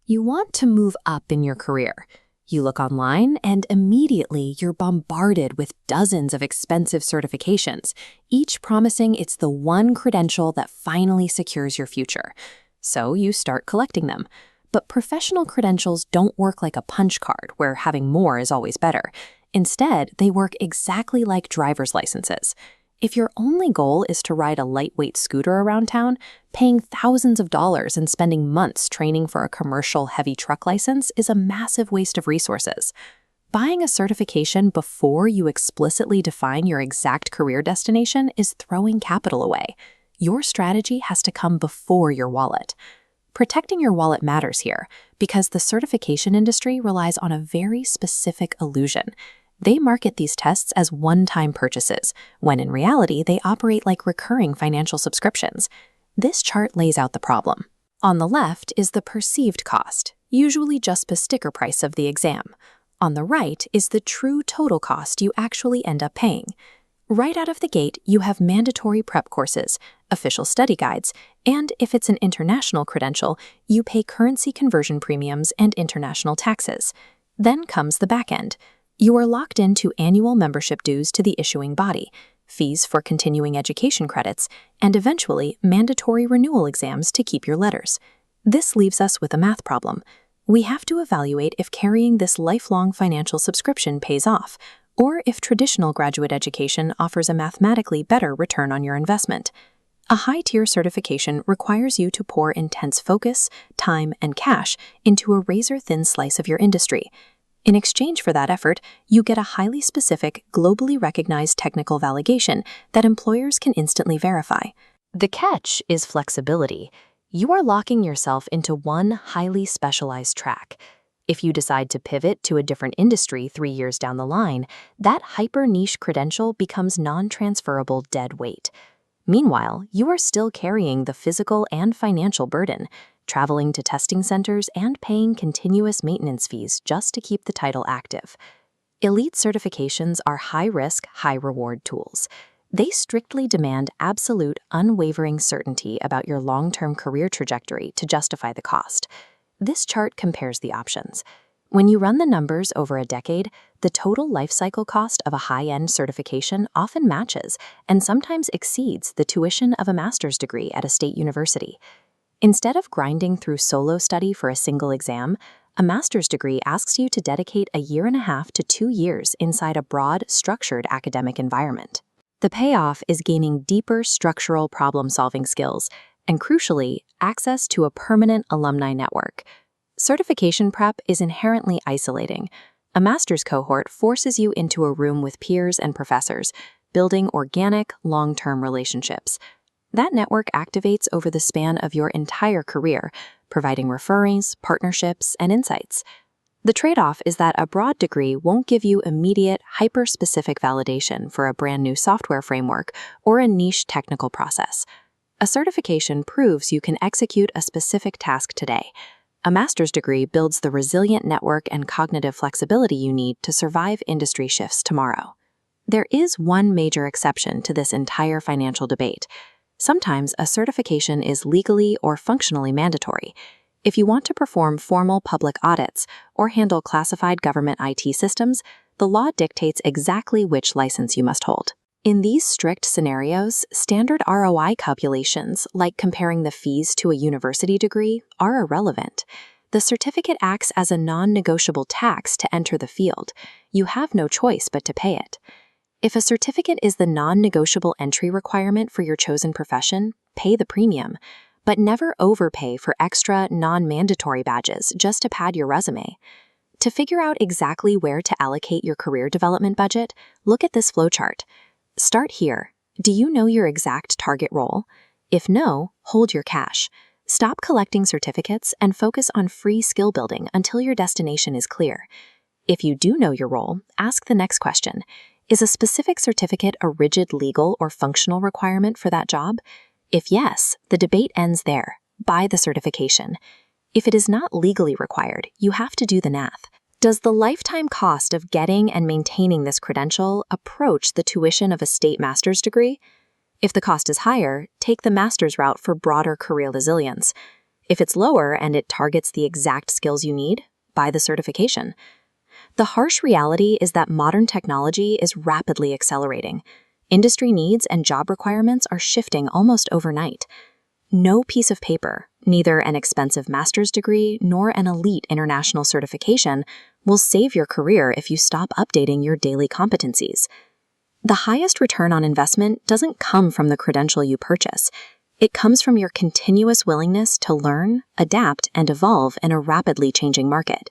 You want to move up in your career. You look online and immediately you're bombarded with dozens of expensive certifications, each promising it's the one credential that finally secures your future. So you start collecting them. But professional credentials don't work like a punch card where having more is always better. Instead, they work exactly like driver's licenses. If your only goal is to ride a lightweight scooter around town, paying thousands of dollars and spending months training for a commercial heavy truck license is a massive waste of resources. Buying a certification before you explicitly define your exact career destination is throwing capital away. Your strategy has to come before your wallet. Protecting your wallet matters here because the certification industry relies on a very specific illusion. They market these tests as one-time purchases, when in reality they operate like recurring financial subscriptions. This chart lays out the problem. On the left is the perceived cost, usually just the sticker price of the exam. On the right is the true total cost you actually end up paying. Right out of the gate, you have mandatory prep courses, official study guides, and if it's an international credential, you pay currency conversion premiums and international taxes. Then comes the back end. You are locked into annual membership dues to the issuing body, fees for continuing education credits, and eventually mandatory renewal exams to keep your letters. This leaves us with a math problem. We have to evaluate if carrying this lifelong financial subscription pays off, or if traditional graduate education offers a mathematically better return on your investment. A high-tier certification requires you to pour intense focus, time, and cash into a razor-thin slice of your industry. In exchange for that effort, you get a highly specific, globally recognized technical validation that employers can instantly verify. The catch is flexibility. You are locking yourself into one highly specialized track. If you decide to pivot to a different industry 3 years down the line, that hyper-niche credential becomes non-transferable dead weight. Meanwhile, you are still carrying the physical and financial burden, traveling to testing centers and paying continuous maintenance fees just to keep the title active. Elite certifications are high-risk, high-reward tools. They strictly demand absolute, unwavering certainty about your long-term career trajectory to justify the cost. This chart compares the options. When you run the numbers over a decade, the total life cycle cost of a high-end certification often matches and sometimes exceeds the tuition of a master's degree at a state university. Instead of grinding through solo study for a single exam, a master's degree asks you to dedicate 1.5 to 2 years inside a broad, structured academic environment. The payoff is gaining deeper structural problem-solving skills and, crucially, access to a permanent alumni network. Certification prep is inherently isolating. A master's cohort forces you into a room with peers and professors, building organic, long-term relationships. That network activates over the span of your entire career, providing referrals, partnerships, and insights. The trade-off is that a broad degree won't give you immediate, hyper-specific validation for a brand new software framework or a niche technical process. A certification proves you can execute a specific task today. A master's degree builds the resilient network and cognitive flexibility you need to survive industry shifts tomorrow. There is one major exception to this entire financial debate. Sometimes a certification is legally or functionally mandatory. If you want to perform formal public audits or handle classified government IT systems, the law dictates exactly which license you must hold. In these strict scenarios, standard ROI calculations, like comparing the fees to a university degree, are irrelevant. The certificate acts as a non-negotiable tax to enter the field. You have no choice but to pay it. If a certificate is the non-negotiable entry requirement for your chosen profession, pay the premium, but never overpay for extra, non-mandatory badges just to pad your resume. To figure out exactly where to allocate your career development budget, look at this flowchart. Start here. Do you know your exact target role? If no, hold your cash. Stop collecting certificates and focus on free skill building until your destination is clear. If you do know your role, ask the next question. Is a specific certificate a rigid legal or functional requirement for that job? If yes, the debate ends there. Buy the certification. If it is not legally required, you have to do the math. Does the lifetime cost of getting and maintaining this credential approach the tuition of a state master's degree? If the cost is higher, take the master's route for broader career resilience. If it's lower and it targets the exact skills you need, buy the certification. The harsh reality is that modern technology is rapidly accelerating. Industry needs and job requirements are shifting almost overnight. No piece of paper, neither an expensive master's degree nor an elite international certification, will save your career if you stop updating your daily competencies. The highest return on investment doesn't come from the credential you purchase. It comes from your continuous willingness to learn, adapt, and evolve in a rapidly changing market.